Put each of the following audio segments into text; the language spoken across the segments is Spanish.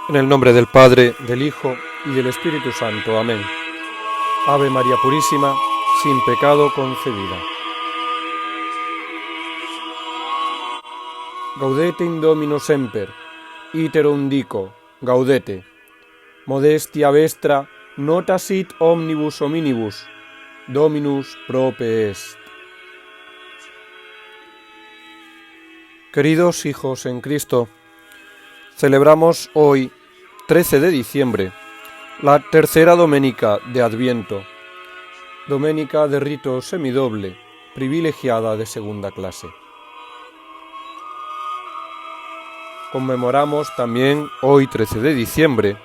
En el nombre del Padre, del Hijo y del Espíritu Santo. Amén. Ave María Purísima, sin pecado concebida. Gaudete in Domino semper, iterum dico, gaudete. Modestia vestra nota sit omnibus hominibus, Dominus prope est. Queridos hijos en Cristo, celebramos hoy, 13 de diciembre, la tercera doménica de Adviento, doménica de rito semidoble, privilegiada de segunda clase. Conmemoramos también hoy, 13 de diciembre,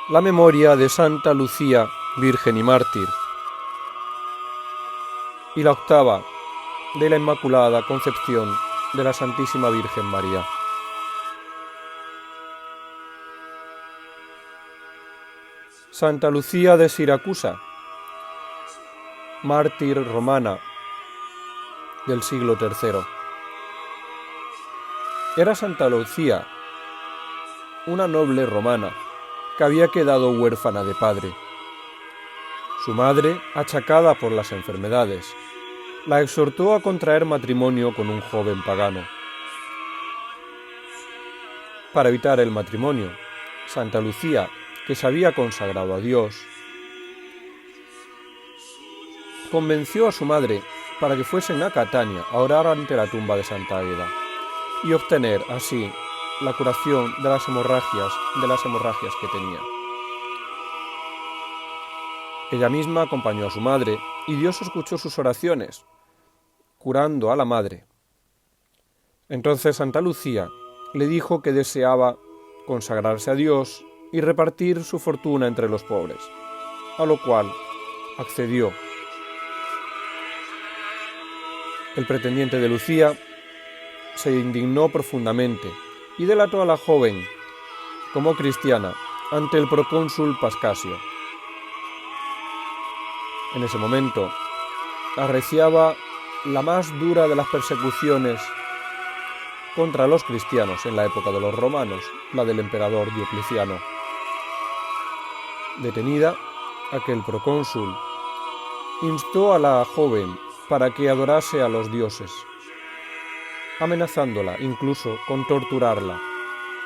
la memoria de Santa Lucía, Virgen y Mártir, y la octava de la Inmaculada Concepción de la Santísima Virgen María. Santa Lucía de Siracusa, mártir romana del siglo III. Era Santa Lucía, una noble romana que había quedado huérfana de padre. Su madre, achacada por las enfermedades, la exhortó a contraer matrimonio con un joven pagano. Para evitar el matrimonio, Santa Lucía, que se había consagrado a Dios, convenció a su madre para que fuesen a Catania a orar ante la tumba de Santa Águeda y obtener así la curación de las hemorragias que tenía. Ella misma acompañó a su madre y Dios escuchó sus oraciones, curando a la madre. Entonces Santa Lucía le dijo que deseaba consagrarse a Dios y repartir su fortuna entre los pobres, a lo cual accedió. El pretendiente de Lucía se indignó profundamente y delató a la joven como cristiana ante el procónsul Pascasio. En ese momento arreciaba la más dura de las persecuciones contra los cristianos en la época de los romanos, la del emperador Diocleciano. Detenida, aquel procónsul instó a la joven para que adorase a los dioses, amenazándola incluso con torturarla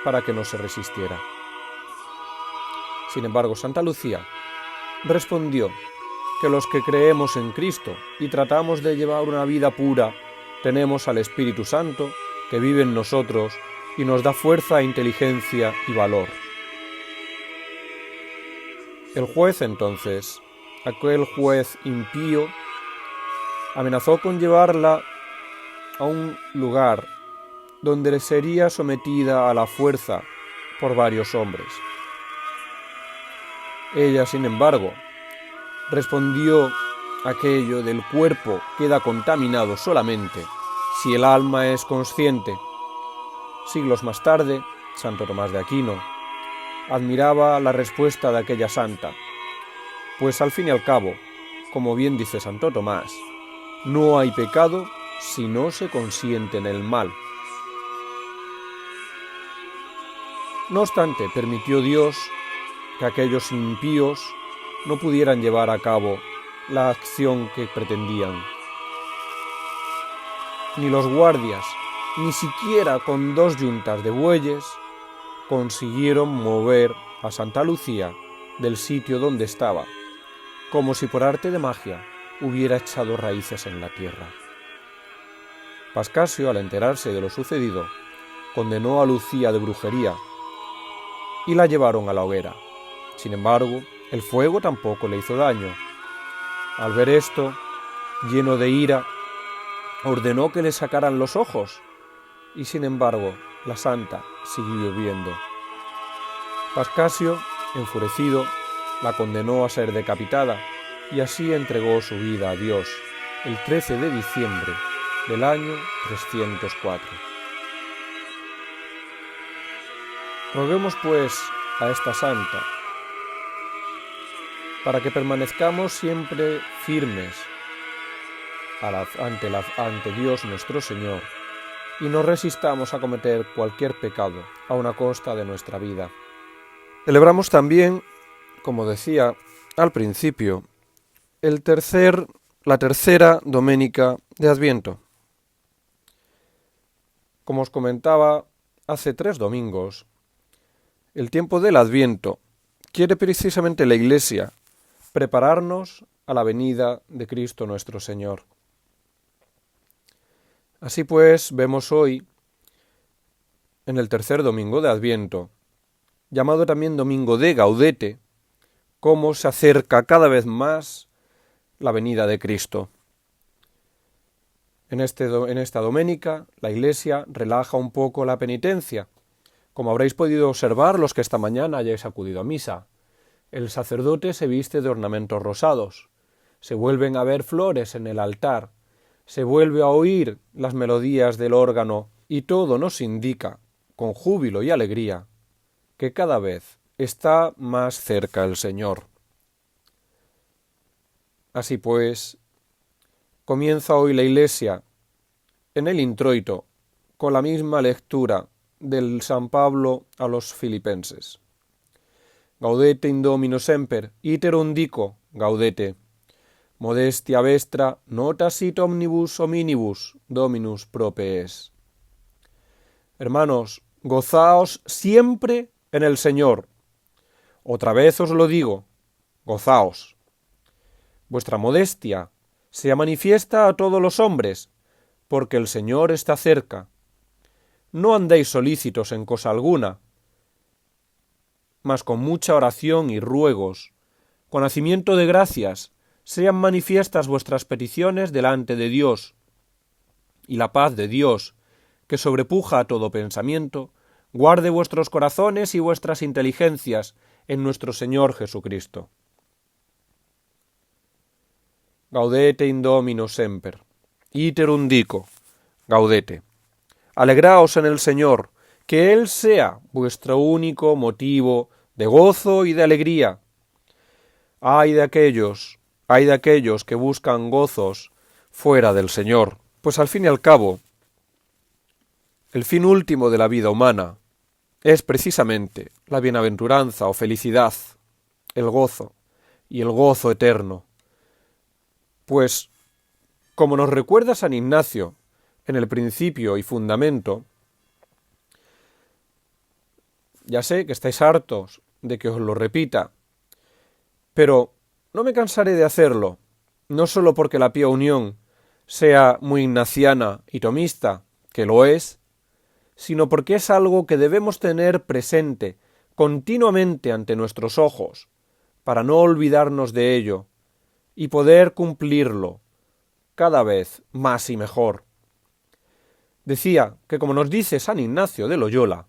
para que no se resistiera. Sin embargo, Santa Lucía respondió que los que creemos en Cristo y tratamos de llevar una vida pura, tenemos al Espíritu Santo que vive en nosotros y nos da fuerza, inteligencia y valor. El juez entonces, aquel juez impío, amenazó con llevarla a un lugar donde sería sometida a la fuerza por varios hombres. Ella, sin embargo, respondió aquello del cuerpo queda contaminado solamente si el alma es consciente. Siglos más tarde, Santo Tomás de Aquino admiraba la respuesta de aquella santa, pues al fin y al cabo, como bien dice Santo Tomás, no hay pecado si no se consiente en el mal. No obstante, permitió Dios que aquellos impíos no pudieran llevar a cabo la acción que pretendían. Ni los guardias, ni siquiera con 2 yuntas de bueyes, consiguieron mover a Santa Lucía del sitio donde estaba, como si por arte de magia hubiera echado raíces en la tierra. Pascasio, al enterarse de lo sucedido, condenó a Lucía de brujería y la llevaron a la hoguera. Sin embargo, el fuego tampoco le hizo daño. Al ver esto, lleno de ira, ordenó que le sacaran los ojos, y sin embargo, la santa siguió viendo. Pascasio, enfurecido, la condenó a ser decapitada, y así entregó su vida a Dios, el 13 de diciembre del año 304. Roguemos, pues, a esta santa, para que permanezcamos siempre firmes ante Dios nuestro Señor, y no resistamos a cometer cualquier pecado a una costa de nuestra vida. Celebramos también, como decía al principio, la tercera doménica de Adviento. Como os comentaba hace 3 domingos, el tiempo del Adviento quiere precisamente la Iglesia prepararnos a la venida de Cristo nuestro Señor. Así pues, vemos hoy, en el tercer domingo de Adviento, llamado también Domingo de Gaudete, cómo se acerca cada vez más la venida de Cristo. En esta doménica, la Iglesia relaja un poco la penitencia, como habréis podido observar los que esta mañana hayáis acudido a misa. El sacerdote se viste de ornamentos rosados, se vuelven a ver flores en el altar, se vuelve a oír las melodías del órgano, y todo nos indica, con júbilo y alegría, que cada vez está más cerca el Señor. Así pues, comienza hoy la Iglesia en el introito con la misma lectura del San Pablo a los filipenses. Gaudete in Domino semper, iter undico, gaudete. Modestia vestra, nota sit omnibus hominibus, Dominus prope es. Hermanos, gozaos siempre en el Señor. Otra vez os lo digo, gozaos. Vuestra modestia sea manifiesta a todos los hombres, porque el Señor está cerca. No andéis solícitos en cosa alguna, mas con mucha oración y ruegos, con hacimiento de gracias, sean manifiestas vuestras peticiones delante de Dios, y la paz de Dios, que sobrepuja a todo pensamiento, guarde vuestros corazones y vuestras inteligencias en nuestro Señor Jesucristo. Gaudete in Domino semper, iter undico, gaudete. Alegraos en el Señor, que Él sea vuestro único motivo de gozo y de alegría. Ay de aquellos que buscan gozos fuera del Señor, pues al fin y al cabo, el fin último de la vida humana es precisamente la bienaventuranza o felicidad, el gozo y el gozo eterno. Pues, como nos recuerda San Ignacio en el principio y fundamento, ya sé que estáis hartos de que os lo repita, pero no me cansaré de hacerlo, no solo porque la Pía Unión sea muy ignaciana y tomista, que lo es, sino porque es algo que debemos tener presente continuamente ante nuestros ojos, para no olvidarnos de ello y poder cumplirlo cada vez más y mejor. Decía que, como nos dice San Ignacio de Loyola,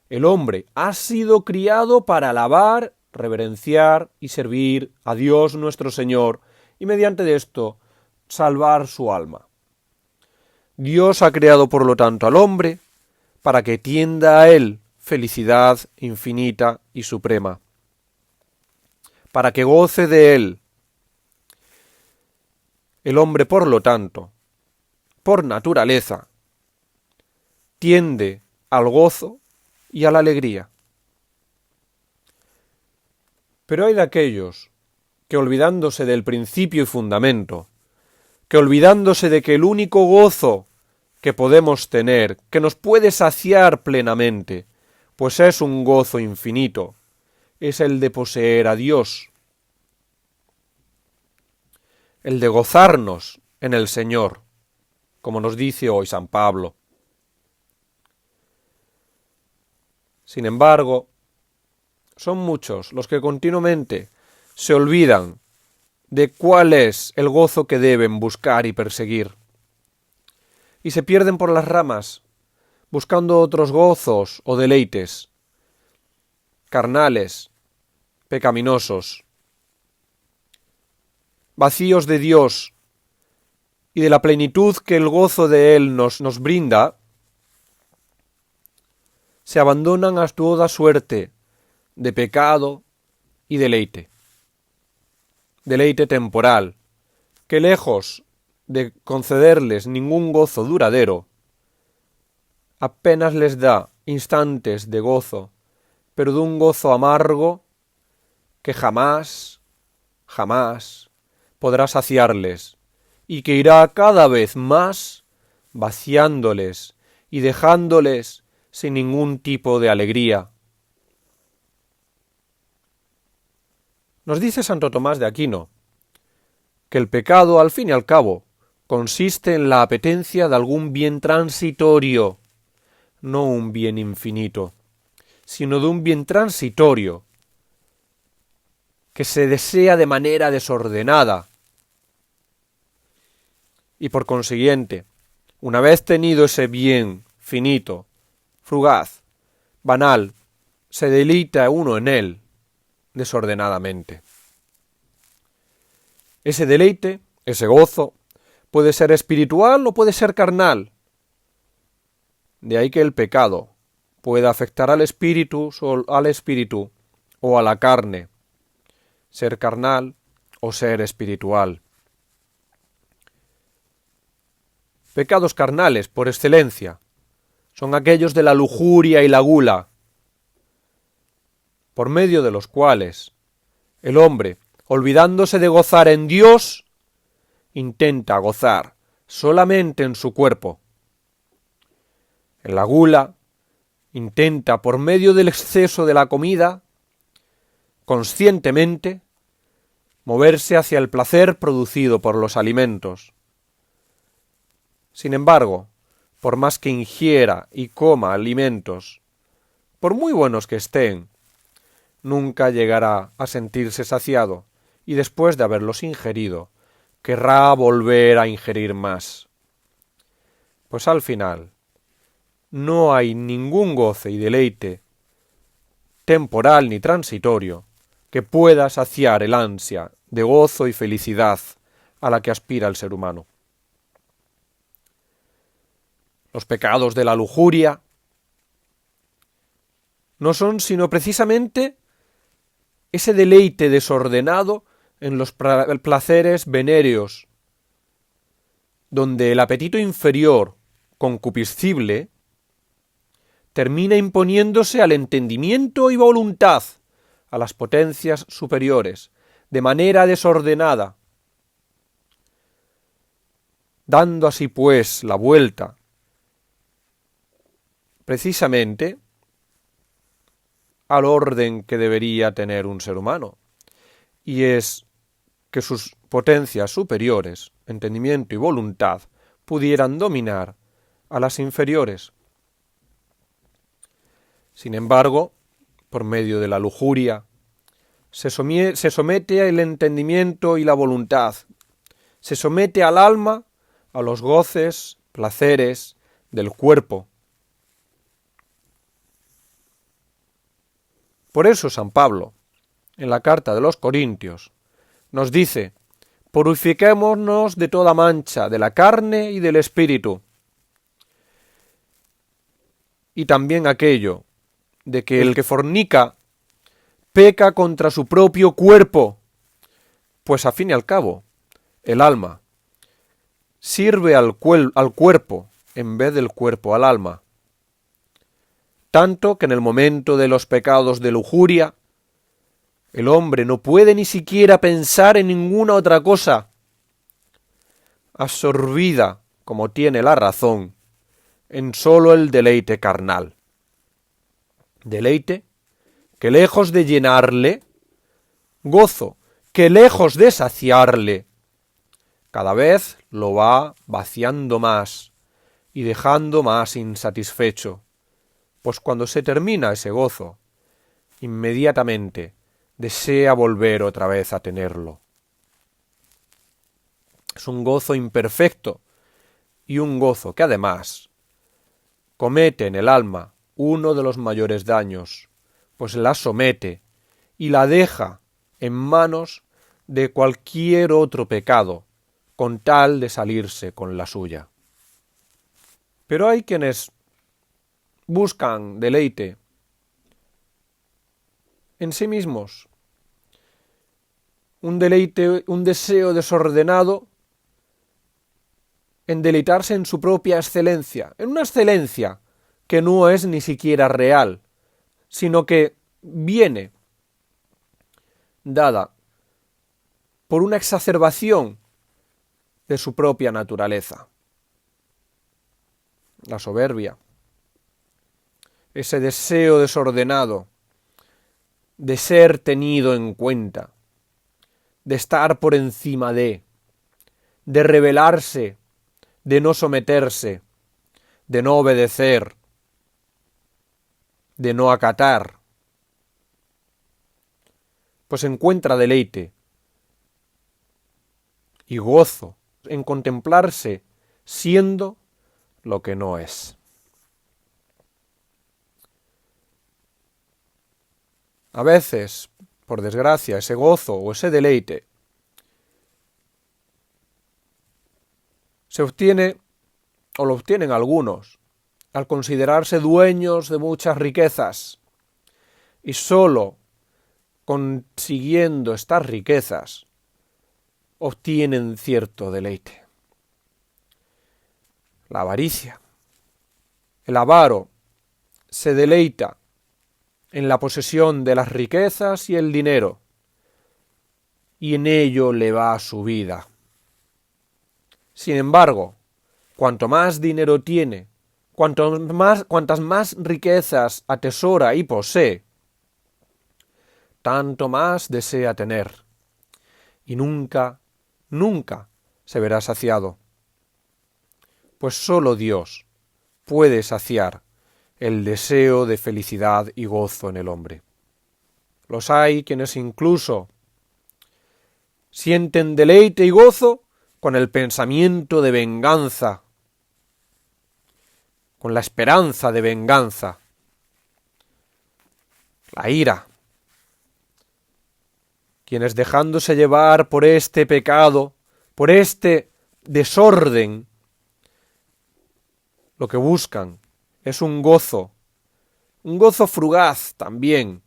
el hombre ha sido criado para alabar, reverenciar y servir a Dios nuestro Señor, y mediante esto salvar su alma. Dios ha creado, por lo tanto, al hombre para que tienda a él felicidad infinita y suprema, para que goce de él. El hombre, por lo tanto, por naturaleza, tiende al gozo y a la alegría. Pero hay de aquellos que, olvidándose del principio y fundamento, que olvidándose de que el único gozo que podemos tener, que nos puede saciar plenamente, pues es un gozo infinito, es el de poseer a Dios, el de gozarnos en el Señor, como nos dice hoy San Pablo. Sin embargo, son muchos los que continuamente se olvidan de cuál es el gozo que deben buscar y perseguir, y se pierden por las ramas, buscando otros gozos o deleites, carnales, pecaminosos, vacíos de Dios y de la plenitud que el gozo de Él nos brinda. Se abandonan a toda suerte de pecado y deleite. Deleite temporal, que lejos de concederles ningún gozo duradero, apenas les da instantes de gozo, pero de un gozo amargo que jamás, jamás podrá saciarles, y que irá cada vez más vaciándoles y dejándoles sin ningún tipo de alegría. Nos dice Santo Tomás de Aquino que el pecado, al fin y al cabo, consiste en la apetencia de algún bien transitorio, no un bien infinito, sino de un bien transitorio, que se desea de manera desordenada. Y por consiguiente, una vez tenido ese bien finito, fugaz, banal, se deleita uno en él desordenadamente. Ese deleite, ese gozo, puede ser espiritual o puede ser carnal. De ahí que el pecado pueda afectar al espíritu o a la carne, ser carnal o ser espiritual. Pecados carnales, por excelencia, son aquellos de la lujuria y la gula, por medio de los cuales el hombre, olvidándose de gozar en Dios, intenta gozar solamente en su cuerpo. En la gula, intenta, por medio del exceso de la comida, conscientemente, moverse hacia el placer producido por los alimentos. Sin embargo, por más que ingiera y coma alimentos, por muy buenos que estén, nunca llegará a sentirse saciado y después de haberlos ingerido, querrá volver a ingerir más. Pues al final, no hay ningún goce y deleite temporal ni transitorio que pueda saciar el ansia de gozo y felicidad a la que aspira el ser humano. Los pecados de la lujuria no son sino precisamente ese deleite desordenado en los placeres venéreos, donde el apetito inferior, concupiscible, termina imponiéndose al entendimiento y voluntad, a las potencias superiores, de manera desordenada, dando así pues la vuelta, precisamente, al orden que debería tener un ser humano, y es que sus potencias superiores, entendimiento y voluntad, pudieran dominar a las inferiores. Sin embargo, por medio de la lujuria, se somete el entendimiento y la voluntad, se somete al alma a los goces, placeres del cuerpo. Por eso San Pablo, en la carta de los Corintios, nos dice: purifiquémonos de toda mancha, de la carne y del espíritu. Y también aquello de que el que fornica peca contra su propio cuerpo, pues a fin y al cabo, el alma sirve al cuerpo en vez del cuerpo al alma. Tanto que en el momento de los pecados de lujuria, el hombre no puede ni siquiera pensar en ninguna otra cosa, absorbida, como tiene la razón, en sólo el deleite carnal. Deleite que lejos de llenarle, gozo que lejos de saciarle, cada vez lo va vaciando más y dejando más insatisfecho, pues cuando se termina ese gozo, inmediatamente desea volver otra vez a tenerlo. Es un gozo imperfecto y un gozo que además comete en el alma uno de los mayores daños, pues la somete y la deja en manos de cualquier otro pecado, con tal de salirse con la suya. Pero hay quienes buscan deleite en sí mismos, un deleite, un deseo desordenado en deleitarse en su propia excelencia, en una excelencia que no es ni siquiera real, sino que viene dada por una exacerbación de su propia naturaleza. La soberbia, ese deseo desordenado de ser tenido en cuenta, de estar por encima de rebelarse, de no someterse, de no obedecer, de no acatar, pues encuentra deleite y gozo en contemplarse siendo lo que no es. A veces, por desgracia, ese gozo o ese deleite se obtiene, o lo obtienen algunos, al considerarse dueños de muchas riquezas, y sólo consiguiendo estas riquezas obtienen cierto deleite. La avaricia. El avaro se deleita en la posesión de las riquezas y el dinero, y en ello le va su vida. Sin embargo, cuanto más dinero tiene, cuantas más riquezas atesora y posee, tanto más desea tener, y nunca se verá saciado, pues sólo Dios puede saciar el deseo de felicidad y gozo en el hombre. Los hay quienes incluso sienten deleite y gozo con el pensamiento de venganza, con la esperanza de venganza, la ira. Quienes dejándose llevar por este pecado, por este desorden, lo que buscan es un gozo fugaz también,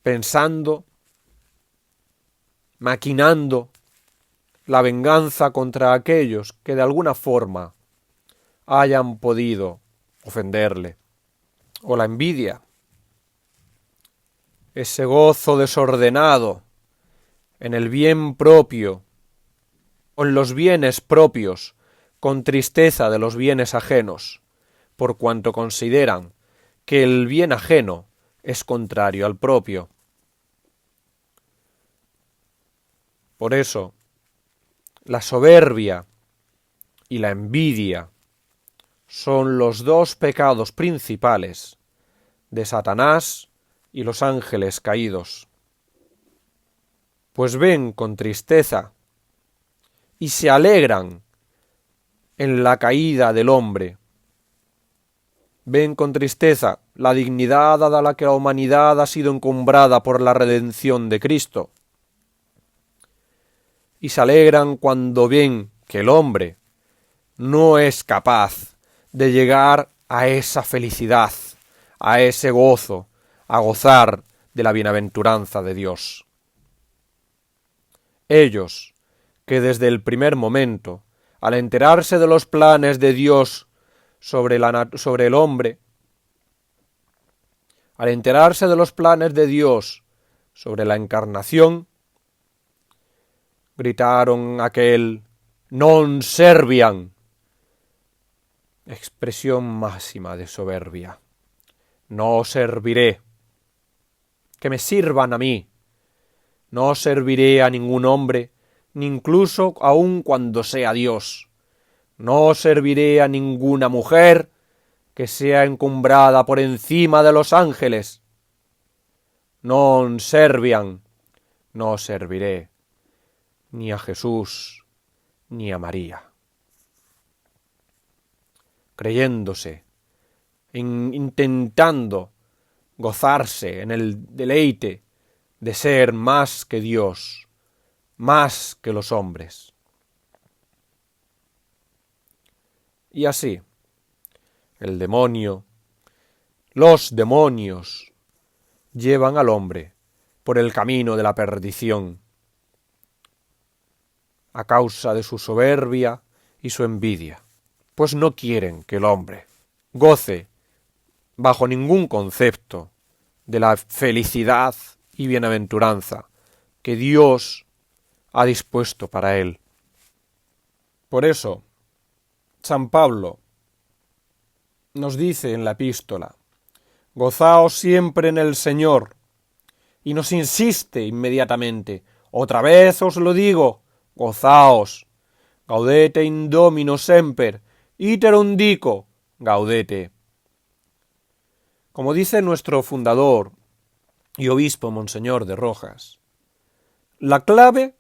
pensando, maquinando la venganza contra aquellos que de alguna forma hayan podido ofenderle, o la envidia, ese gozo desordenado en el bien propio, o en los bienes propios, con tristeza de los bienes ajenos, por cuanto consideran que el bien ajeno es contrario al propio. Por eso, la soberbia y la envidia son los dos pecados principales de Satanás y los ángeles caídos. Pues ven con tristeza y se alegran en la caída del hombre. Ven con tristeza la dignidad a la que la humanidad ha sido encumbrada por la redención de Cristo. Y se alegran cuando ven que el hombre no es capaz de llegar a esa felicidad, a ese gozo, a gozar de la bienaventuranza de Dios. Ellos, que desde el primer momento, al enterarse de los planes de Dios sobre el hombre, al enterarse de los planes de Dios sobre la encarnación, gritaron aquel non serviam, expresión máxima de soberbia. No serviré, que me sirvan a mí, no serviré a ningún hombre, ni incluso aun cuando sea Dios. No serviré a ninguna mujer que sea encumbrada por encima de los ángeles. Non serviam, no serviré ni a Jesús ni a María. Creyéndose, intentando gozarse en el deleite de ser más que Dios, más que los hombres. Y así, el demonio, los demonios, llevan al hombre por el camino de la perdición, a causa de su soberbia y su envidia. pues no quieren que el hombre goce bajo ningún concepto de la felicidad y bienaventuranza que Dios ha dispuesto para él. Por eso, San Pablo nos dice en la epístola: gozaos siempre en el Señor, y nos insiste inmediatamente: otra vez os lo digo, gozaos. Gaudete in Domino semper, iterum dico, gaudete. Como dice nuestro fundador y obispo Monseñor de Rojas, la clave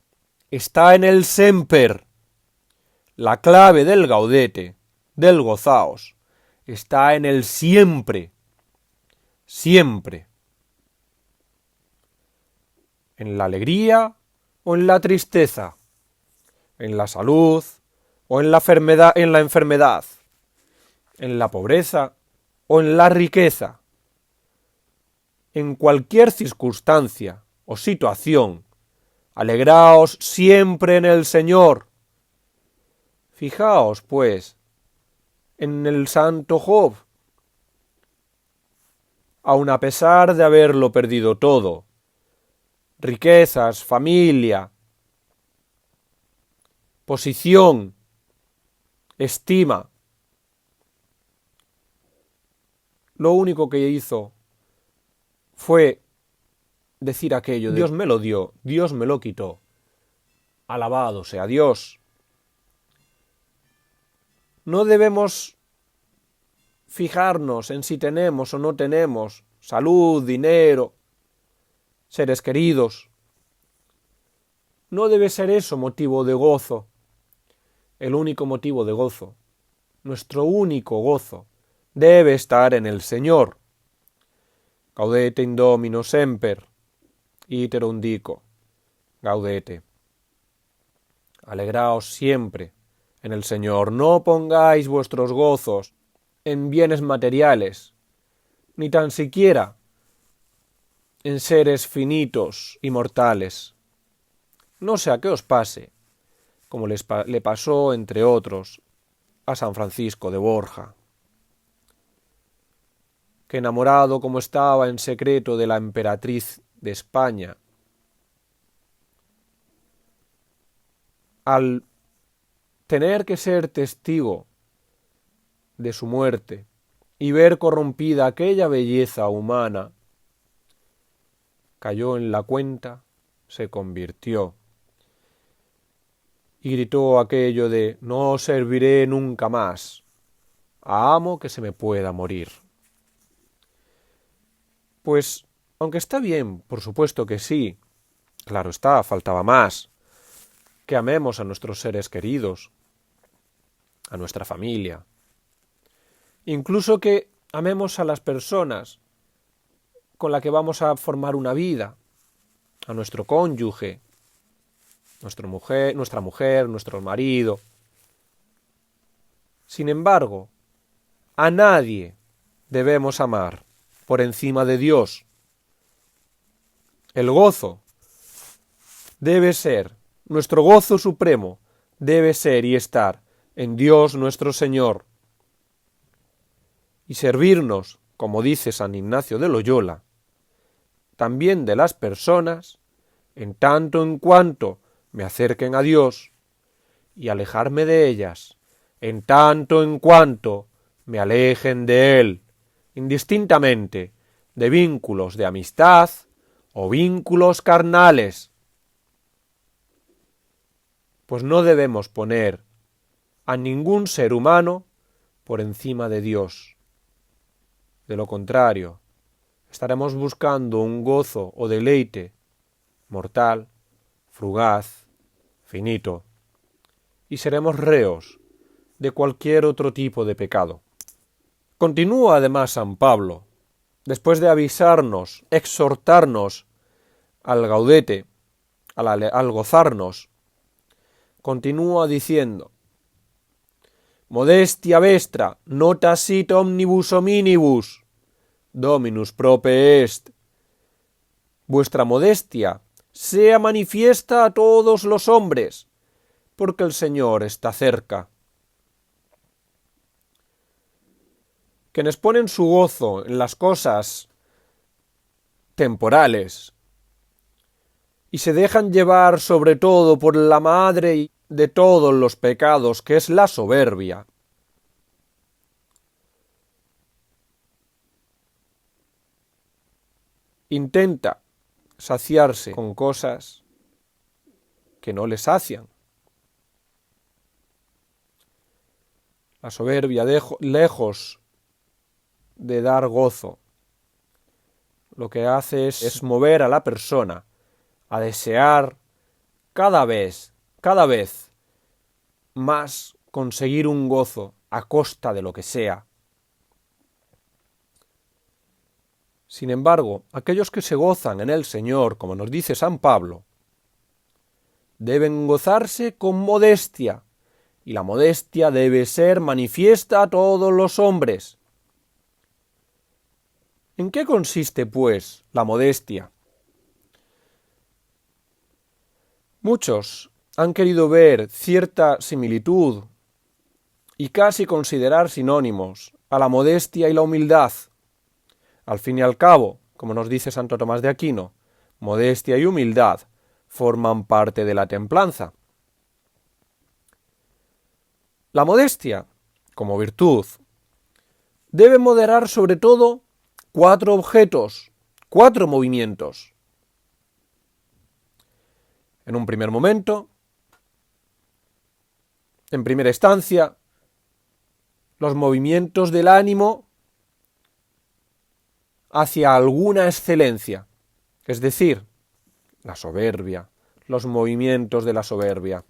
está en el semper. La clave del gaudete, del gozaos, está en el siempre. Siempre. En la alegría o en la tristeza, en la salud o en la enfermedad, en la pobreza o en la riqueza. En cualquier circunstancia o situación, alegraos siempre en el Señor. Fijaos, pues, en el santo Job. Aun a pesar de haberlo perdido todo, riquezas, familia, posición, estima, lo único que hizo fue decir aquello de: Dios me lo dio, Dios me lo quitó, alabado sea Dios. No debemos fijarnos en si tenemos o no tenemos salud, dinero, seres queridos. No debe ser eso motivo de gozo. El único motivo de gozo, nuestro único gozo, debe estar en el Señor. Gaudete in Domino semper, iterum dico, gaudete. Alegraos siempre en el Señor. No pongáis vuestros gozos en bienes materiales, ni tan siquiera en seres finitos y mortales. No sea que os pase, como le pasó, entre otros, a San Francisco de Borja, que enamorado como estaba en secreto de la emperatriz de España, al tener que ser testigo de su muerte y ver corrompida aquella belleza humana, cayó en la cuenta, se convirtió y gritó aquello de: no serviré nunca más a amo que se me pueda morir. Pues, aunque está bien, por supuesto que sí, claro está, faltaba más, que amemos a nuestros seres queridos, a nuestra familia, incluso que amemos a las personas con las que vamos a formar una vida, a nuestro cónyuge, nuestra mujer, nuestro marido. Sin embargo, a nadie debemos amar por encima de Dios. El gozo debe ser, nuestro gozo supremo debe ser y estar en Dios nuestro Señor. Y servirnos, como dice San Ignacio de Loyola, también de las personas, en tanto en cuanto me acerquen a Dios, y alejarme de ellas, en tanto en cuanto me alejen de Él, indistintamente de vínculos de amistad o vínculos carnales. Pues no debemos poner a ningún ser humano por encima de Dios. De lo contrario, estaremos buscando un gozo o deleite mortal, fugaz, finito, y seremos reos de cualquier otro tipo de pecado. Continúa además San Pablo, después de avisarnos, exhortarnos al gaudete, al gozarnos, continúa diciendo: modestia vestra nota sit omnibus hominibus, Dominus prope est. Vuestra modestia sea manifiesta a todos los hombres, porque el Señor está cerca. quienes ponen su gozo en las cosas temporales y se dejan llevar sobre todo por la madre de todos los pecados, que es la soberbia, intenta saciarse con cosas que no le sacian. La soberbia, lejos de dar gozo, lo que hace es mover a la persona a desear cada vez más conseguir un gozo a costa de lo que sea. Sin embargo, aquellos que se gozan en el Señor, como nos dice San Pablo, deben gozarse con modestia, y la modestia debe ser manifiesta a todos los hombres. ¿En qué consiste, pues, la modestia? Muchos han querido ver cierta similitud y casi considerar sinónimos a la modestia y la humildad. Al fin y al cabo, como nos dice Santo Tomás de Aquino, modestia y humildad forman parte de la templanza. La modestia, como virtud, debe moderar sobre todo 4 objetos, 4 movimientos. En un primer momento, en primera instancia, los movimientos del ánimo hacia alguna excelencia, es decir, la soberbia, los movimientos de la soberbia.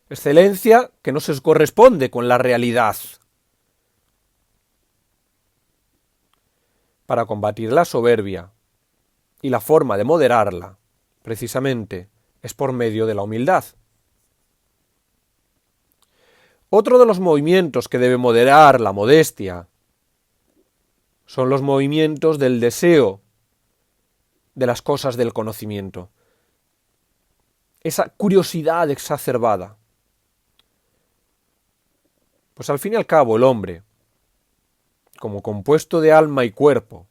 Excelencia que no se corresponde con la realidad. Para combatir la soberbia y la forma de moderarla, precisamente, es por medio de la humildad. Otro de los movimientos que debe moderar la modestia son los movimientos del deseo de las cosas del conocimiento. Esa curiosidad exacerbada. Pues al fin y al cabo el hombre, como compuesto de alma y cuerpo,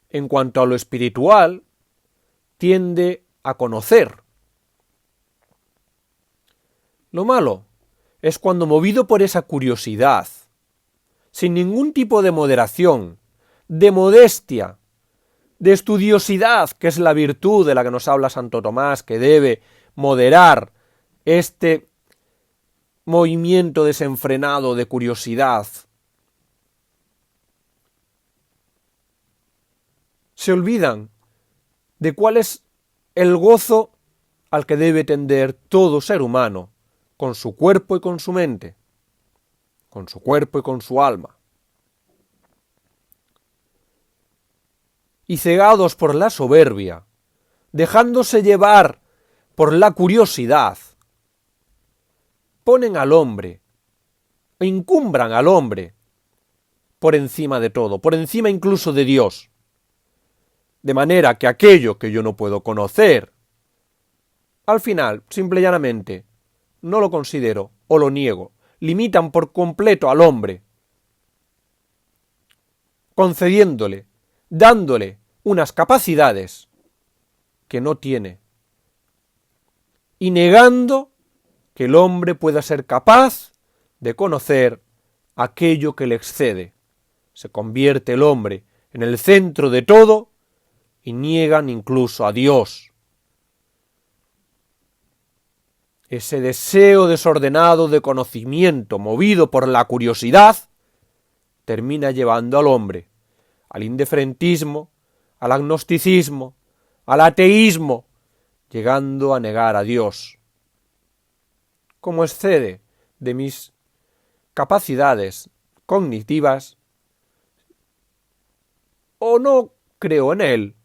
en cuanto a lo espiritual, tiende a conocer. Lo malo es cuando, movido por esa curiosidad, sin ningún tipo de moderación, de modestia, de estudiosidad, que es la virtud de la que nos habla Santo Tomás, que debe moderar este movimiento desenfrenado de curiosidad, se olvidan de cuál es el gozo al que debe tender todo ser humano, con su cuerpo y con su mente, con su cuerpo y con su alma. Y cegados por la soberbia, dejándose llevar por la curiosidad, ponen al hombre, e encumbran al hombre por encima de todo, por encima incluso de Dios. De manera que aquello que yo no puedo conocer, al final, simple y llanamente, no lo considero o lo niego. Limitan por completo al hombre, concediéndole, dándole unas capacidades que no tiene, y negando que el hombre pueda ser capaz de conocer aquello que le excede. Se convierte el hombre en el centro de todo y niegan incluso a Dios. Ese deseo desordenado de conocimiento, movido por la curiosidad, termina llevando al hombre al indiferentismo, al agnosticismo, al ateísmo, llegando a negar a Dios. Como excede de mis capacidades cognitivas, o no creo en él,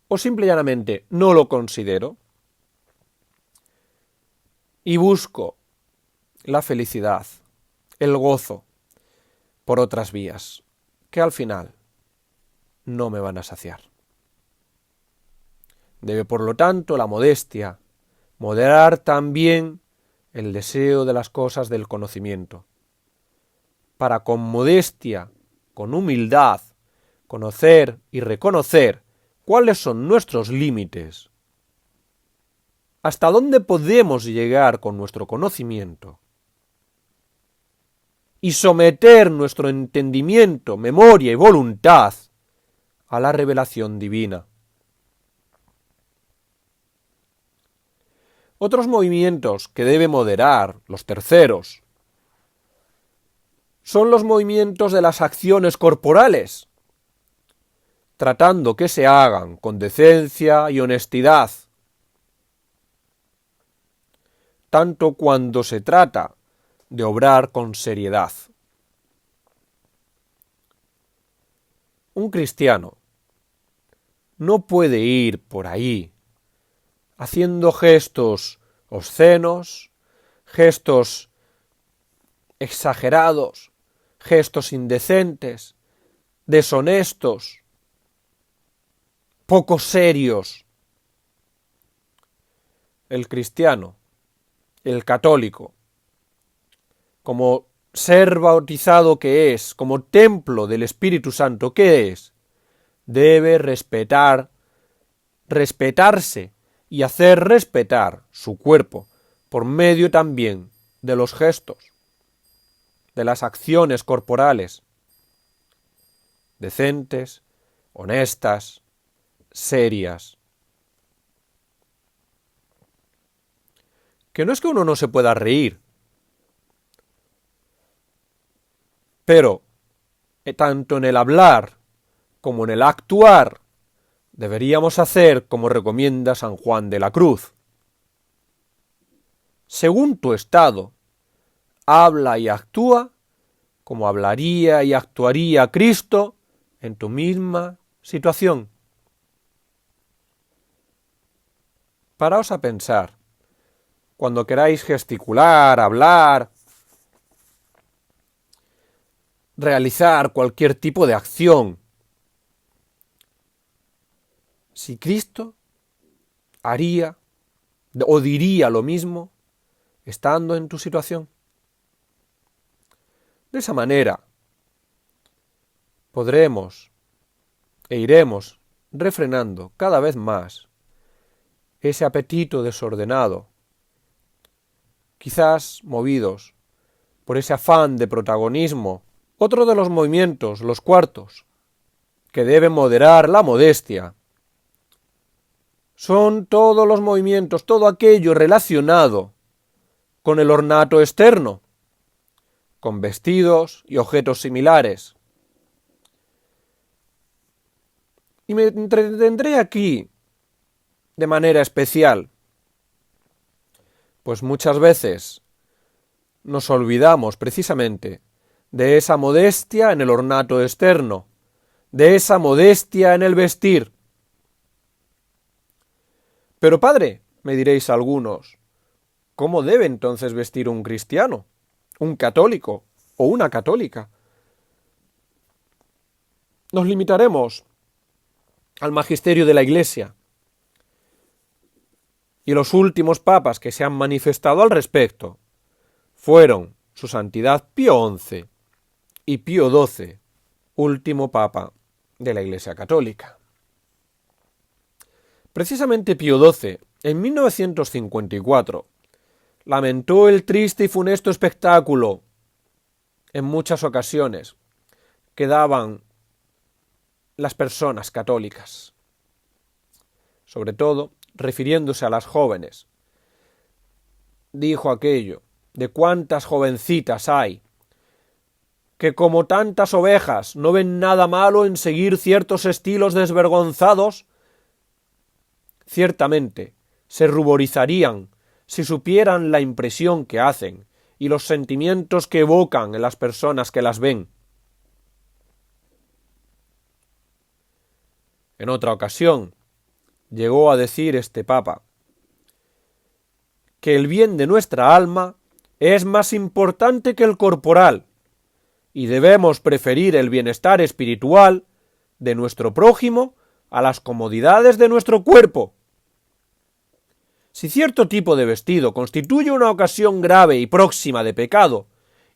o simple y llanamente no lo considero, y busco la felicidad, el gozo, por otras vías, que al final no me van a saciar. Debe, por lo tanto, la modestia moderar también el deseo de las cosas del conocimiento. para con modestia, con humildad, conocer y reconocer cuáles son nuestros límites, hasta dónde podemos llegar con nuestro conocimiento, y someter nuestro entendimiento, memoria y voluntad a la revelación divina. Otros movimientos que debe moderar los terceros son los movimientos de las acciones corporales, tratando que se hagan con decencia y honestidad, tanto cuando se trata de obrar con seriedad. Un cristiano no puede ir por ahí haciendo gestos obscenos, gestos exagerados, gestos indecentes, deshonestos, poco serios. El cristiano, el católico, como ser bautizado que es, como templo del Espíritu Santo que es, debe respetarse y hacer respetar su cuerpo por medio también de los gestos, de las acciones corporales, decentes, honestas, serias. Que no es que uno no se pueda reír, pero tanto en el hablar como en el actuar deberíamos hacer como recomienda San Juan de la Cruz. Según tu estado, habla y actúa como hablaría y actuaría Cristo en tu misma situación. Paraos a pensar, cuando queráis gesticular, hablar, realizar cualquier tipo de acción, si Cristo haría o diría lo mismo estando en tu situación. De esa manera podremos e iremos refrenando cada vez más ese apetito desordenado, quizás movidos por ese afán de protagonismo. Otro de los movimientos, los cuartos, que debe moderar la modestia, son todos los movimientos, todo aquello relacionado con el ornato externo, con vestidos y objetos similares. Y me entretendré aquí de manera especial, pues muchas veces nos olvidamos precisamente de esa modestia en el ornato externo, de esa modestia en el vestir. Pero padre, me diréis algunos, ¿cómo debe entonces vestir un cristiano, un católico o una católica? Nos limitaremos al magisterio de la Iglesia y los últimos papas que se han manifestado al respecto fueron su Santidad Pío XI y Pío XII, último papa de la Iglesia Católica. Precisamente Pío XII, en 1954, lamentó el triste y funesto espectáculo, en muchas ocasiones, que daban las personas católicas, sobre todo refiriéndose a las jóvenes. Dijo aquello de cuántas jovencitas hay que como tantas ovejas no ven nada malo en seguir ciertos estilos desvergonzados. Ciertamente se ruborizarían si supieran la impresión que hacen y los sentimientos que evocan en las personas que las ven. En otra ocasión llegó a decir este Papa que el bien de nuestra alma es más importante que el corporal y debemos preferir el bienestar espiritual de nuestro prójimo a las comodidades de nuestro cuerpo. Si cierto tipo de vestido constituye una ocasión grave y próxima de pecado,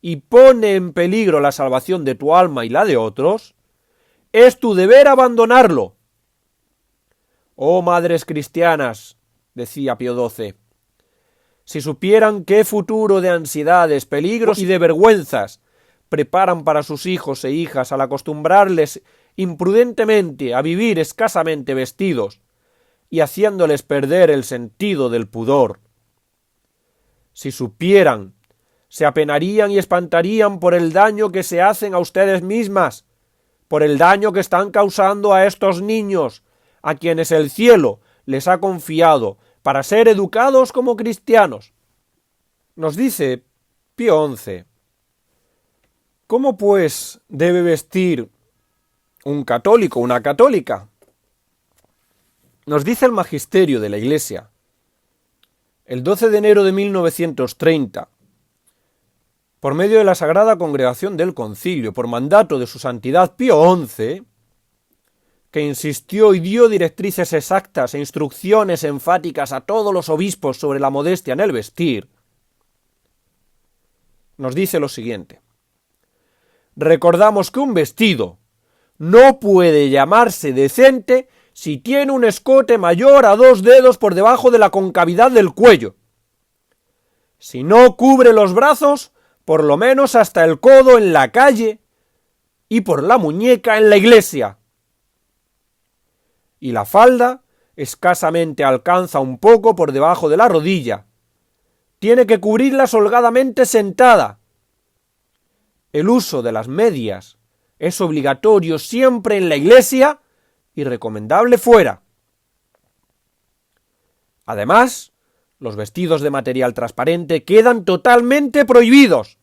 y pone en peligro la salvación de tu alma y la de otros, es tu deber abandonarlo. Oh madres cristianas, decía Pío XII, si supieran qué futuro de ansiedades, peligros y de vergüenzas preparan para sus hijos e hijas al acostumbrarles imprudentemente a vivir escasamente vestidos y haciéndoles perder el sentido del pudor. Si supieran, se apenarían y espantarían por el daño que se hacen a ustedes mismas, por el daño que están causando a estos niños, a quienes el cielo les ha confiado para ser educados como cristianos. Nos dice Pío XI, ¿cómo pues debe vestir un católico, una católica? Nos dice el magisterio de la Iglesia, el 12 de enero de 1930, por medio de la Sagrada Congregación del Concilio, por mandato de su Santidad Pío XI, que insistió y dio directrices exactas e instrucciones enfáticas a todos los obispos sobre la modestia en el vestir, nos dice lo siguiente: recordamos que un vestido no puede llamarse decente si tiene un escote mayor a 2 dedos por debajo de la concavidad del cuello, si no cubre los brazos por lo menos hasta el codo en la calle y por la muñeca en la iglesia, y la falda escasamente alcanza un poco por debajo de la rodilla. Tiene que cubrirla holgadamente sentada. El uso de las medias es obligatorio siempre en la iglesia y recomendable fuera. Además, los vestidos de material transparente quedan totalmente prohibidos.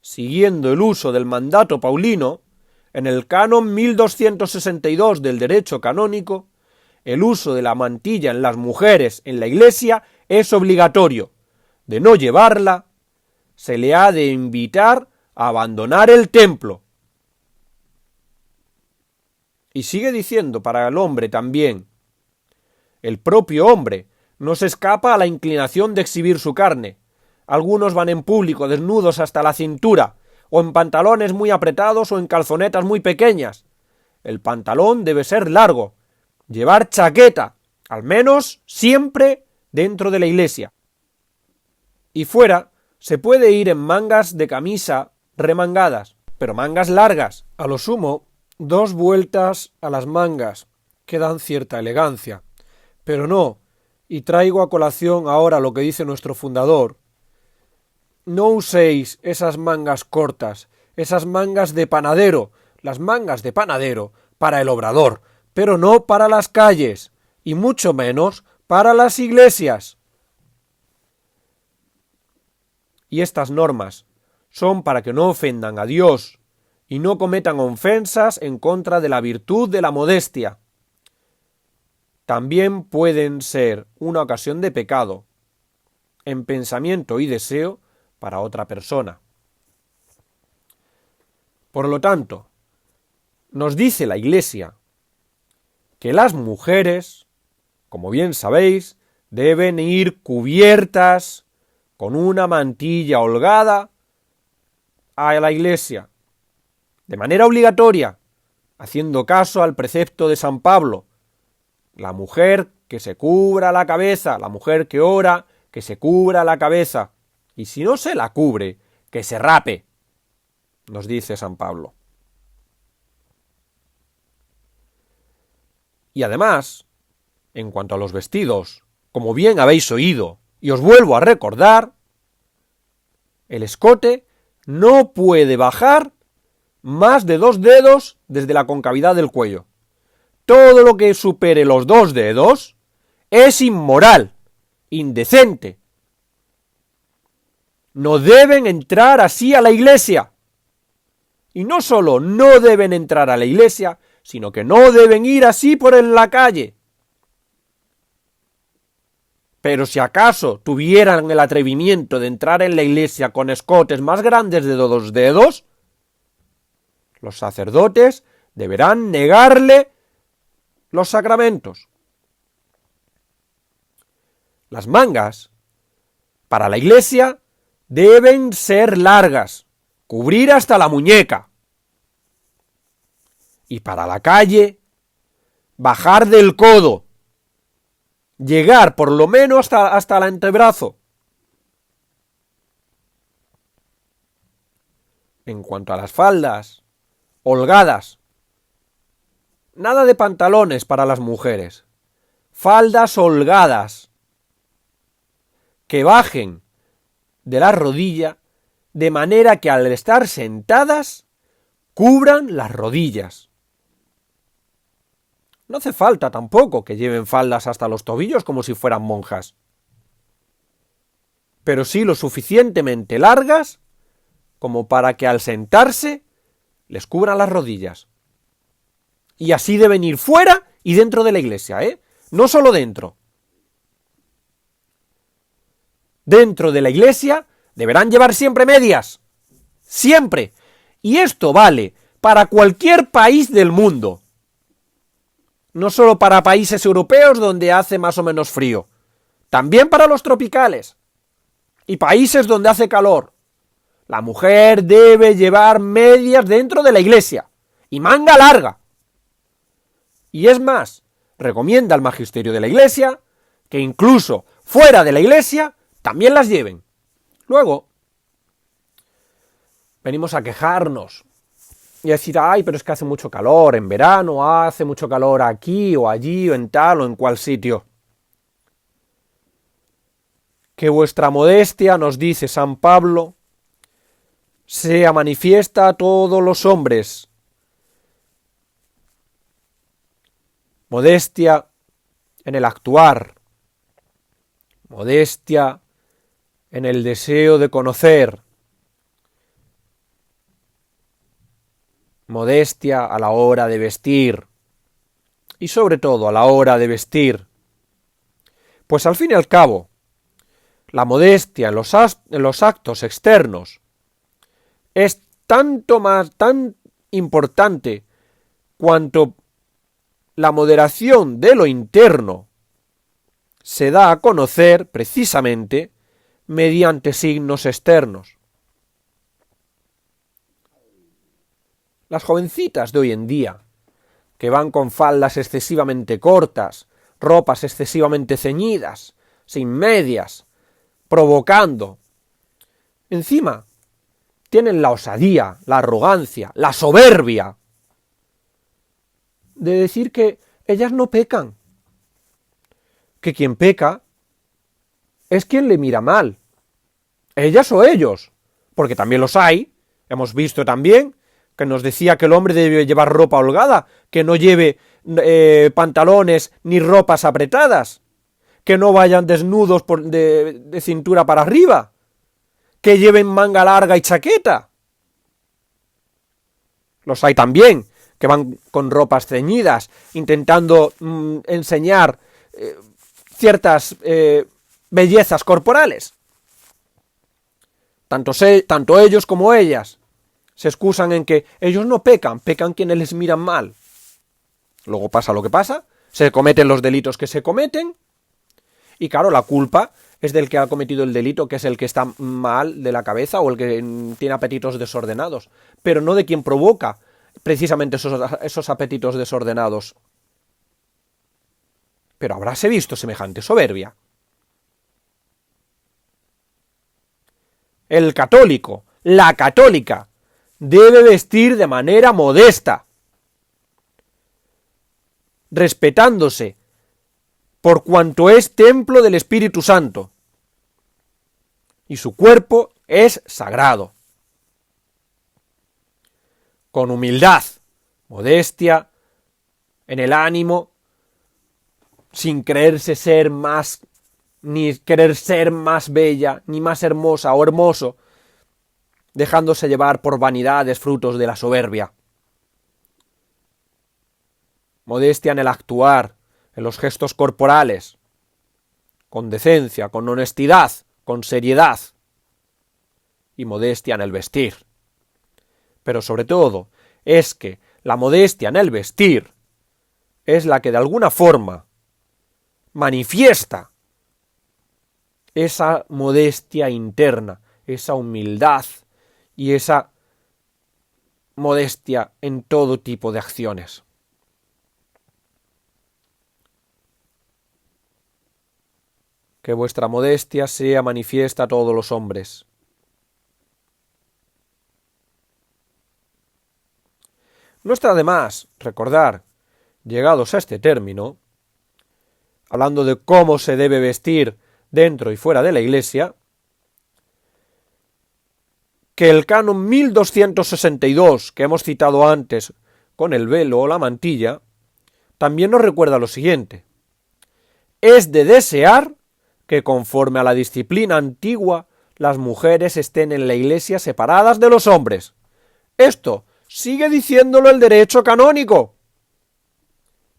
Siguiendo el uso del mandato paulino, en el canon 1262 del derecho canónico, el uso de la mantilla en las mujeres en la iglesia es obligatorio. De no llevarla, se le ha de invitar a abandonar el templo. Y sigue diciendo para el hombre también: el propio hombre no se escapa a la inclinación de exhibir su carne. Algunos van en público desnudos hasta la cintura, o en pantalones muy apretados o en calzonetas muy pequeñas. El pantalón debe ser largo, llevar chaqueta, al menos siempre dentro de la iglesia. Y fuera se puede ir en mangas de camisa remangadas, pero mangas largas, a lo sumo 2 vueltas a las mangas, que dan cierta elegancia. Pero no, y traigo a colación ahora lo que dice nuestro fundador: no uséis esas mangas cortas, esas mangas de panadero, las mangas de panadero para el obrador, pero no para las calles, y mucho menos para las iglesias. Y estas normas son para que no ofendan a Dios y no cometan ofensas en contra de la virtud de la modestia. También pueden ser una ocasión de pecado, en pensamiento y deseo, para otra persona. Por lo tanto, nos dice la Iglesia que las mujeres, como bien sabéis, deben ir cubiertas con una mantilla holgada a la iglesia, de manera obligatoria, haciendo caso al precepto de San Pablo: la mujer que se cubra la cabeza, la mujer que ora, que se cubra la cabeza, y si no se la cubre, que se rape, nos dice San Pablo. Y además, en cuanto a los vestidos, como bien habéis oído, y os vuelvo a recordar, el escote no puede bajar más de 2 dedos desde la concavidad del cuello. Todo lo que supere los 2 dedos es inmoral, indecente. No deben entrar así a la iglesia. Y no solo no deben entrar a la iglesia, sino que no deben ir así por en la calle. Pero si acaso tuvieran el atrevimiento de entrar en la iglesia con escotes más grandes de 2 dedos, los sacerdotes deberán negarle los sacramentos. Las mangas, para la iglesia, deben ser largas, cubrir hasta la muñeca. Y para la calle, bajar del codo, llegar por lo menos hasta el antebrazo. En cuanto a las faldas, holgadas, nada de pantalones para las mujeres, faldas holgadas, que bajen de la rodilla de manera que al estar sentadas cubran las rodillas. No hace falta tampoco que lleven faldas hasta los tobillos como si fueran monjas, pero sí lo suficientemente largas como para que al sentarse les cubran las rodillas. Y así deben ir fuera y dentro de la iglesia, no solo dentro. Dentro de la iglesia deberán llevar siempre medias. Siempre. Y esto vale para cualquier país del mundo. No solo para países europeos donde hace más o menos frío. También para los tropicales. Y países donde hace calor. La mujer debe llevar medias dentro de la iglesia. Y manga larga. Y es más, recomienda al magisterio de la iglesia que incluso fuera de la iglesia también las lleven. Luego, venimos a quejarnos y a decir, ay, pero es que hace mucho calor en verano, hace mucho calor aquí o allí o en tal o en cual sitio. Que vuestra modestia, nos dice San Pablo, sea manifiesta a todos los hombres. Modestia en el actuar, modestia en el deseo de conocer, modestia a la hora de vestir, y sobre todo a la hora de vestir. Pues al fin y al cabo, la modestia en los actos externos es tan importante cuanto la moderación de lo interno se da a conocer precisamente mediante signos externos. Las jovencitas de hoy en día, que van con faldas excesivamente cortas, ropas excesivamente ceñidas, sin medias, provocando, encima tienen la osadía, la arrogancia, la soberbia de decir que ellas no pecan, que quien peca es quien le mira mal, ellas o ellos, porque también los hay. Hemos visto también que nos decía que el hombre debe llevar ropa holgada, que no lleve pantalones ni ropas apretadas, que no vayan desnudos de cintura para arriba, que lleven manga larga y chaqueta. Los hay también que van con ropas ceñidas, intentando enseñar ciertas bellezas corporales. Tanto ellos como ellas se excusan en que ellos no pecan, pecan quienes les miran mal. Luego pasa lo que pasa, se cometen los delitos que se cometen, y claro, la culpa es del que ha cometido el delito, que es el que está mal de la cabeza o el que tiene apetitos desordenados, pero no de quien provoca precisamente esos apetitos desordenados. Pero habráse visto semejante soberbia. El católico, la católica, debe vestir de manera modesta, respetándose, por cuanto es templo del Espíritu Santo, y su cuerpo es sagrado. Con humildad, modestia, en el ánimo, sin creerse ser más, ni querer ser más bella, ni más hermosa o hermoso, dejándose llevar por vanidades frutos de la soberbia. Modestia en el actuar, en los gestos corporales, con decencia, con honestidad, con seriedad, y modestia en el vestir. Pero sobre todo, es que la modestia en el vestir es la que de alguna forma manifiesta esa modestia interna, esa humildad y esa modestia en todo tipo de acciones. Que vuestra modestia sea manifiesta a todos los hombres. No está de más recordar, llegados a este término, hablando de cómo se debe vestir dentro y fuera de la Iglesia, que el canon 1262 que hemos citado antes con el velo o la mantilla, también nos recuerda lo siguiente: es de desear que conforme a la disciplina antigua las mujeres estén en la Iglesia separadas de los hombres. Esto sigue diciéndolo el derecho canónico.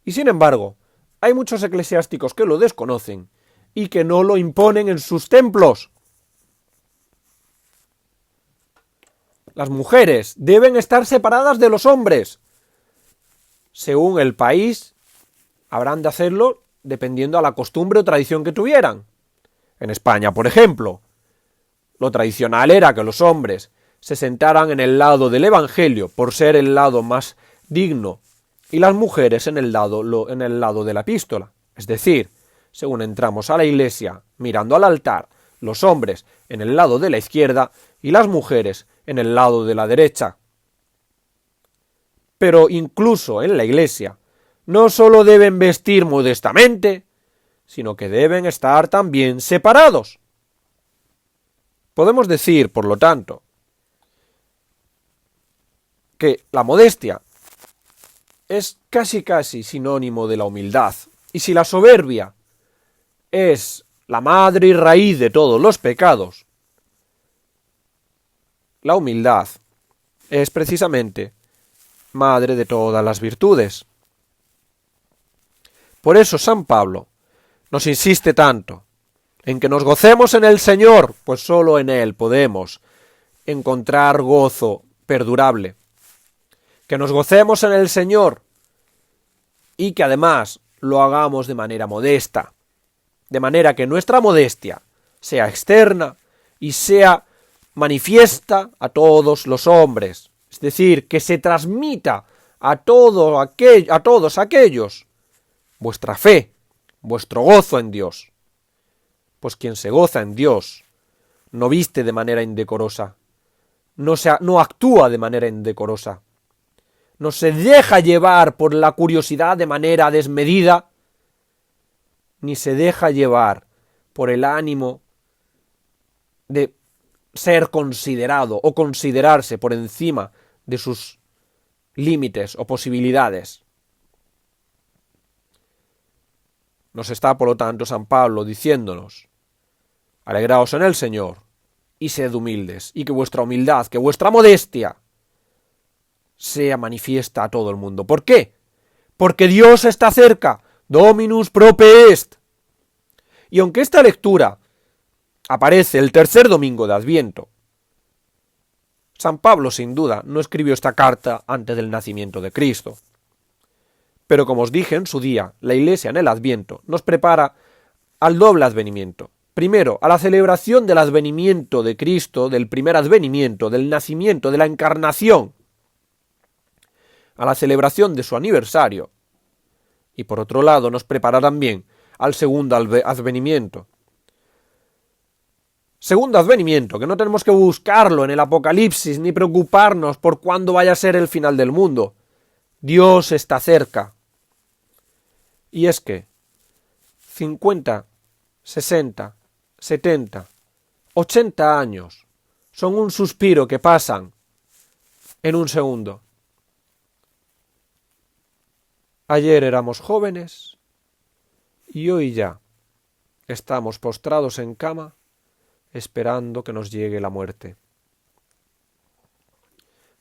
Y sin embargo, hay muchos eclesiásticos que lo desconocen y que no lo imponen en sus templos. Las mujeres deben estar separadas de los hombres. Según el país, habrán de hacerlo dependiendo a la costumbre o tradición que tuvieran. En España, por ejemplo, lo tradicional era que los hombres se sentaran en el lado del Evangelio por ser el lado más digno y las mujeres en el lado de la epístola. Es decir, según entramos a la iglesia mirando al altar, los hombres en el lado de la izquierda y las mujeres en el lado de la derecha. Pero incluso en la iglesia no solo deben vestir modestamente, sino que deben estar también separados. Podemos decir, por lo tanto, que la modestia es casi sinónimo de la humildad. Y si la soberbia es la madre y raíz de todos los pecados, la humildad es precisamente madre de todas las virtudes. Por eso San Pablo nos insiste tanto en que nos gocemos en el Señor, pues solo en Él podemos encontrar gozo perdurable. Que nos gocemos en el Señor y que además lo hagamos de manera modesta, de manera que nuestra modestia sea externa y sea manifiesta a todos los hombres, es decir, que se transmita a todos aquellos vuestra fe, vuestro gozo en Dios. Pues quien se goza en Dios no viste de manera indecorosa, no actúa de manera indecorosa, no se deja llevar por la curiosidad de manera desmedida, ni se deja llevar por el ánimo de ser considerado o considerarse por encima de sus límites o posibilidades. Nos está, por lo tanto, San Pablo diciéndonos: alegraos en el Señor y sed humildes, y que vuestra humildad, que vuestra modestia sea manifiesta a todo el mundo. ¿Por qué? Porque Dios está cerca. Dominus prope est. Y aunque esta lectura aparece el tercer domingo de Adviento, San Pablo sin duda no escribió esta carta antes del nacimiento de Cristo. Pero como os dije en su día, la Iglesia en el Adviento nos prepara al doble advenimiento. Primero, a la celebración del advenimiento de Cristo, del primer advenimiento, del nacimiento, de la encarnación, a la celebración de su aniversario. Y por otro lado, nos prepara también al segundo advenimiento. Segundo advenimiento, que no tenemos que buscarlo en el Apocalipsis ni preocuparnos por cuándo vaya a ser el final del mundo. Dios está cerca. Y es que 50, 60, 70, 80 años son un suspiro que pasan en un segundo. Ayer éramos jóvenes y hoy ya estamos postrados en cama esperando que nos llegue la muerte.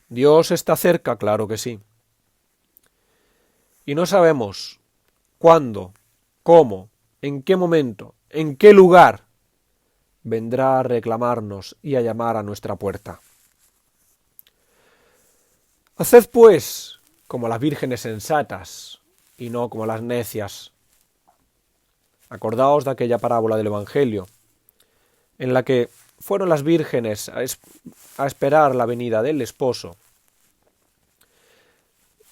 Dios está cerca, claro que sí. Y no sabemos cuándo, cómo, en qué momento, en qué lugar vendrá a reclamarnos y a llamar a nuestra puerta. Haced pues como las vírgenes sensatas y no como las necias. Acordaos de aquella parábola del Evangelio, en la que fueron las vírgenes a esperar la venida del esposo,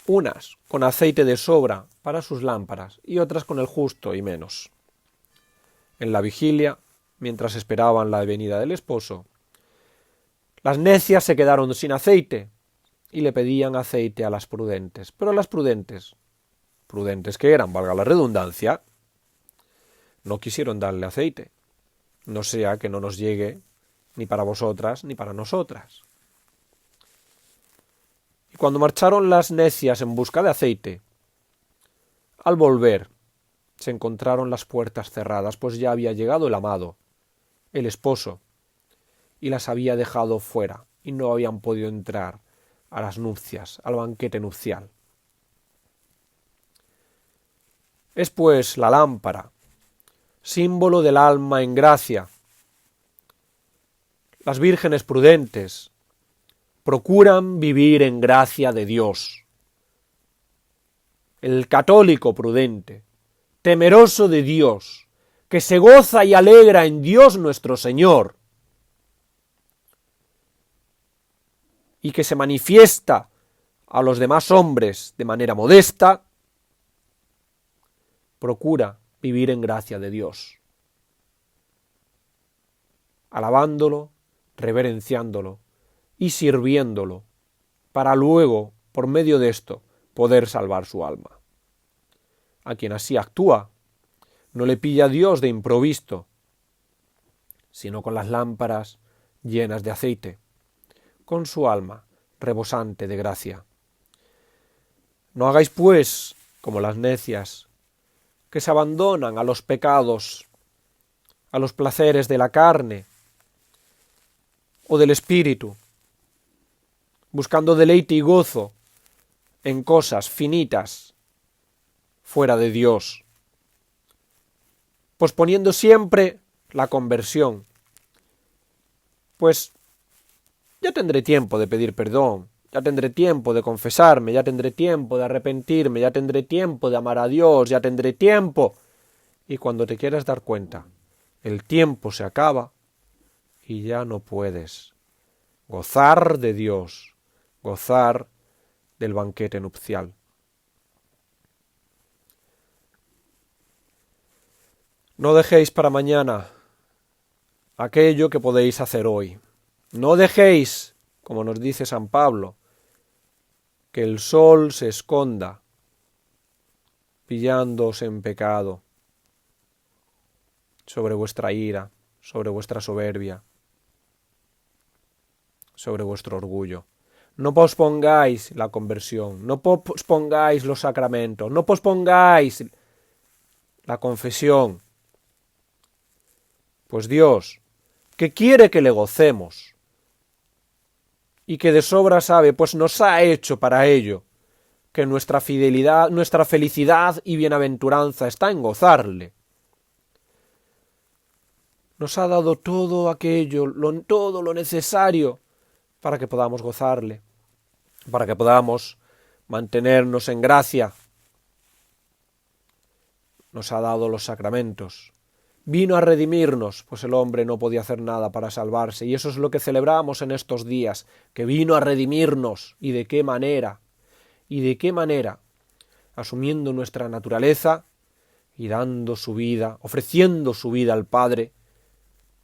unas con aceite de sobra para sus lámparas y otras con el justo y menos. En la vigilia, mientras esperaban la venida del esposo, las necias se quedaron sin aceite y le pedían aceite a las prudentes. Pero las prudentes que eran, valga la redundancia, no quisieron darle aceite, no sea que no nos llegue ni para vosotras ni para nosotras. Y cuando marcharon las necias en busca de aceite, al volver se encontraron las puertas cerradas, pues ya había llegado el amado, el esposo, y las había dejado fuera, y no habían podido entrar a las nupcias, al banquete nupcial. Es pues la lámpara, símbolo del alma en gracia. Las vírgenes prudentes procuran vivir en gracia de Dios. El católico prudente, temeroso de Dios, que se goza y alegra en Dios nuestro Señor, y que se manifiesta a los demás hombres de manera modesta, procura vivir en gracia de Dios, alabándolo, reverenciándolo y sirviéndolo, para luego, por medio de esto, poder salvar su alma. A quien así actúa, no le pilla a Dios de improviso, sino con las lámparas llenas de aceite, con su alma rebosante de gracia. No hagáis, pues, como las necias, que se abandonan a los pecados, a los placeres de la carne o del espíritu, buscando deleite y gozo en cosas finitas fuera de Dios, posponiendo siempre la conversión, pues ya tendré tiempo de pedir perdón, ya tendré tiempo de confesarme, ya tendré tiempo de arrepentirme, ya tendré tiempo de amar a Dios, ya tendré tiempo. Y cuando te quieras dar cuenta, el tiempo se acaba y ya no puedes gozar de Dios, gozar del banquete nupcial. No dejéis para mañana aquello que podéis hacer hoy. No dejéis, como nos dice San Pablo, que el sol se esconda, pillándoos en pecado, sobre vuestra ira, sobre vuestra soberbia, sobre vuestro orgullo. No pospongáis la conversión, no pospongáis los sacramentos, no pospongáis la confesión, pues Dios, que quiere que le gocemos, y que de sobra sabe, pues nos ha hecho para ello, que nuestra fidelidad, nuestra felicidad y bienaventuranza está en gozarle. Nos ha dado todo aquello, todo lo necesario para que podamos gozarle, para que podamos mantenernos en gracia. Nos ha dado los sacramentos. Vino a redimirnos, pues el hombre no podía hacer nada para salvarse, y eso es lo que celebramos en estos días, que vino a redimirnos. ¿Y de qué manera? ¿Y de qué manera? Asumiendo nuestra naturaleza y dando su vida, ofreciendo su vida al Padre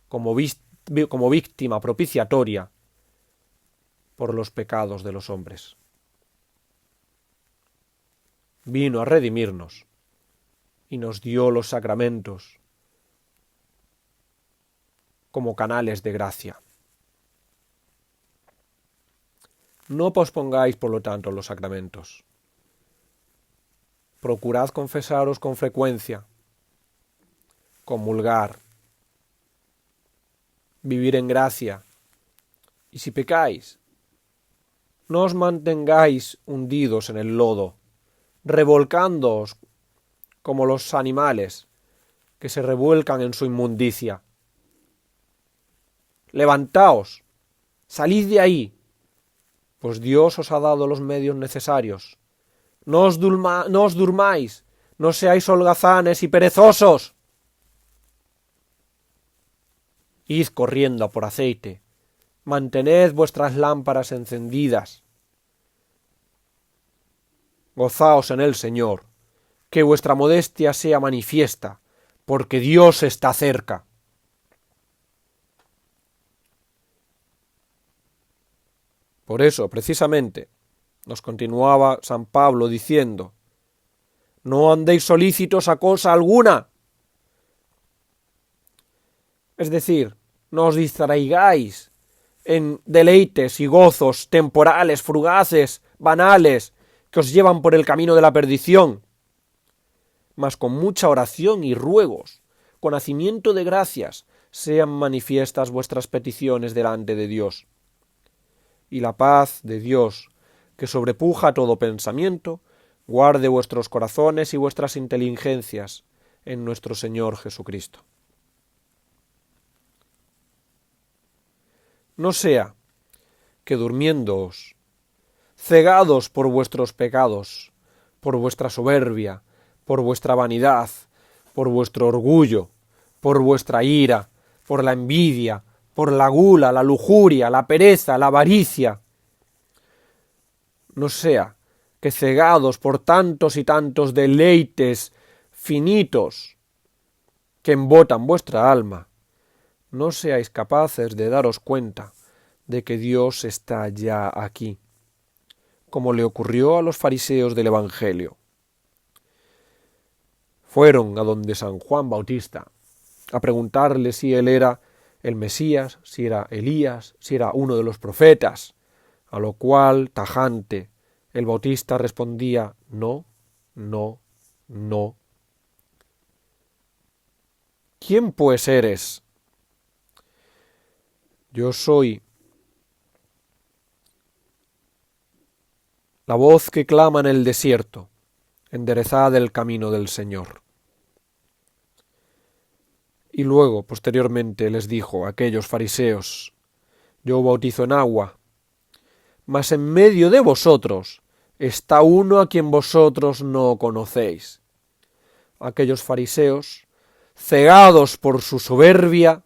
como víctima propiciatoria por los pecados de los hombres. Vino a redimirnos y nos dio los sacramentos como canales de gracia. No pospongáis, por lo tanto, los sacramentos. Procurad confesaros con frecuencia, comulgar, vivir en gracia, y si pecáis, no os mantengáis hundidos en el lodo, revolcándoos como los animales que se revuelcan en su inmundicia. Levantaos, salid de ahí, pues Dios os ha dado los medios necesarios. No os durmáis, no seáis holgazanes y perezosos. Id corriendo a por aceite, mantened vuestras lámparas encendidas. Gozaos en el Señor, que vuestra modestia sea manifiesta, porque Dios está cerca. Por eso, precisamente, nos continuaba San Pablo diciendo: no andéis solícitos a cosa alguna. Es decir, no os distraigáis en deleites y gozos temporales, fugaces, banales, que os llevan por el camino de la perdición, mas con mucha oración y ruegos, con hacimiento de gracias, sean manifiestas vuestras peticiones delante de Dios. Y la paz de Dios, que sobrepuja todo pensamiento, guarde vuestros corazones y vuestras inteligencias en nuestro Señor Jesucristo. No sea que durmiéndoos, cegados por vuestros pecados, por vuestra soberbia, por vuestra vanidad, por vuestro orgullo, por vuestra ira, por la envidia, por la gula, la lujuria, la pereza, la avaricia, no sea que cegados por tantos y tantos deleites finitos que embotan vuestra alma, no seáis capaces de daros cuenta de que Dios está ya aquí, como le ocurrió a los fariseos del Evangelio. Fueron a donde San Juan Bautista a preguntarle si él era el Mesías, si era Elías, si era uno de los profetas, a lo cual, tajante, el Bautista respondía: no, no, no. ¿Quién pues eres? Yo soy la voz que clama en el desierto: enderezad el camino del Señor. Y luego, posteriormente, les dijo a aquellos fariseos: yo bautizo en agua, mas en medio de vosotros está uno a quien vosotros no conocéis. Aquellos fariseos, cegados por su soberbia,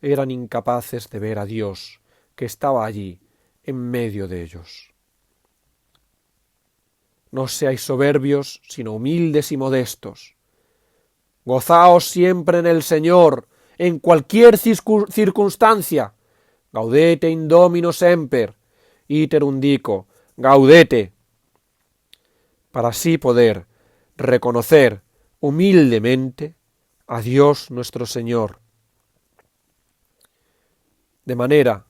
eran incapaces de ver a Dios, que estaba allí, en medio de ellos. No seáis soberbios, sino humildes y modestos. Gozaos siempre en el Señor, en cualquier circunstancia. Gaudete in Domino semper, iterum dico, gaudete. Para así poder reconocer humildemente a Dios nuestro Señor. De manera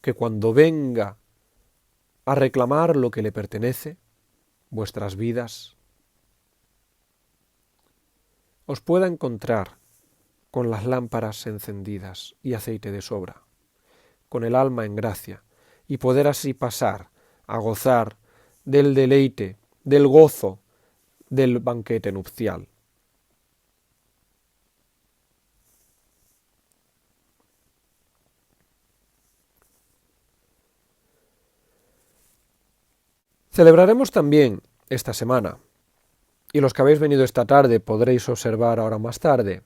que cuando venga a reclamar lo que le pertenece, vuestras vidas, os pueda encontrar con las lámparas encendidas y aceite de sobra, con el alma en gracia, y poder así pasar a gozar del deleite, del gozo, del banquete nupcial. Celebraremos también esta semana, y los que habéis venido esta tarde podréis observar ahora más tarde,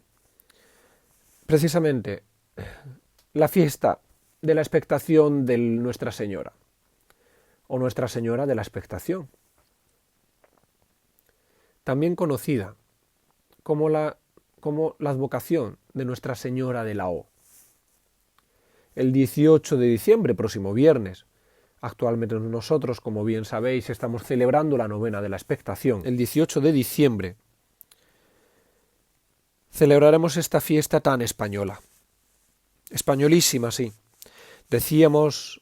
precisamente la fiesta de la expectación de Nuestra Señora, o Nuestra Señora de la Expectación, también conocida como la advocación de Nuestra Señora de la O. El 18 de diciembre, próximo viernes, actualmente nosotros, como bien sabéis, estamos celebrando la novena de la expectación. El 18 de diciembre celebraremos esta fiesta tan española. Españolísima, sí. Decíamos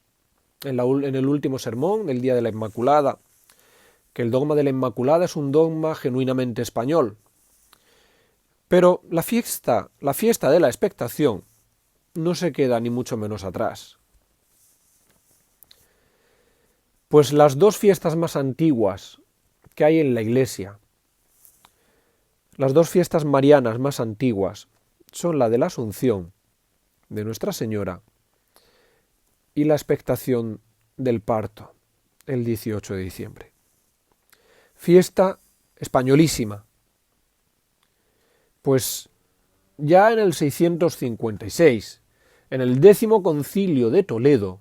en el último sermón, el día de la Inmaculada, que el dogma de la Inmaculada es un dogma genuinamente español. Pero la fiesta de la expectación no se queda ni mucho menos atrás. Pues las dos fiestas más antiguas que hay en la Iglesia, las dos fiestas marianas más antiguas, son la de la Asunción de Nuestra Señora y la expectación del parto, el 18 de diciembre. Fiesta españolísima, pues ya en el 656 En el 10º Concilio de Toledo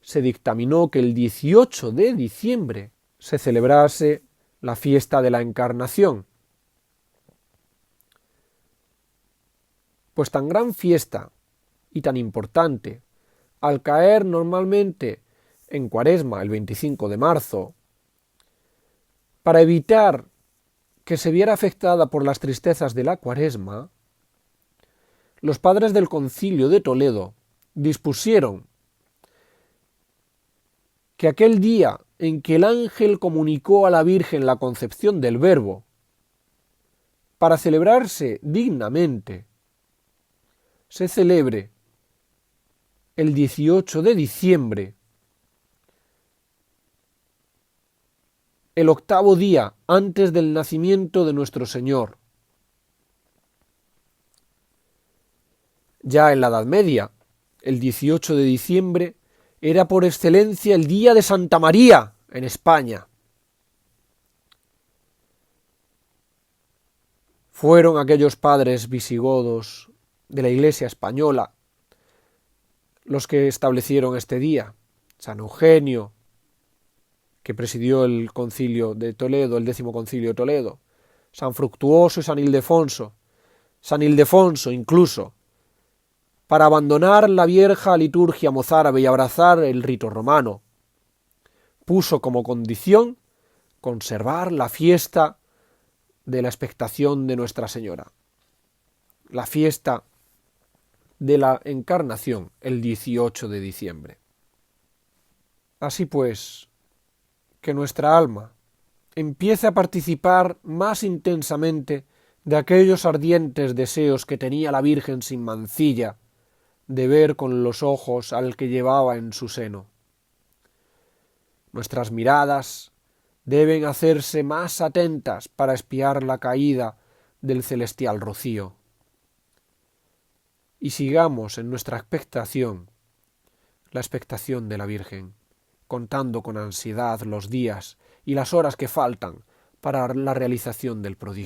se dictaminó que el 18 de diciembre se celebrase la fiesta de la Encarnación. Pues tan gran fiesta y tan importante, al caer normalmente en Cuaresma el 25 de marzo, para evitar que se viera afectada por las tristezas de la Cuaresma, los padres del Concilio de Toledo dispusieron que aquel día en que el ángel comunicó a la Virgen la concepción del Verbo, para celebrarse dignamente, se celebre el 18 de diciembre, el 8º día antes del nacimiento de nuestro Señor. Ya en la Edad Media, el 18 de diciembre era por excelencia el día de Santa María en España. Fueron aquellos padres visigodos de la Iglesia española los que establecieron este día. San Eugenio, que presidió el Concilio de Toledo, el 10º Concilio de Toledo, San Fructuoso y San Ildefonso. San Ildefonso incluso, para abandonar la vieja liturgia mozárabe y abrazar el rito romano, puso como condición conservar la fiesta de la expectación de Nuestra Señora, la fiesta de la Encarnación, el 18 de diciembre. Así pues, que nuestra alma empiece a participar más intensamente de aquellos ardientes deseos que tenía la Virgen sin mancilla de ver con los ojos al que llevaba en su seno. Nuestras miradas deben hacerse más atentas para espiar la caída del celestial rocío. Y sigamos en nuestra expectación, la expectación de la Virgen, contando con ansiedad los días y las horas que faltan para la realización del prodigio.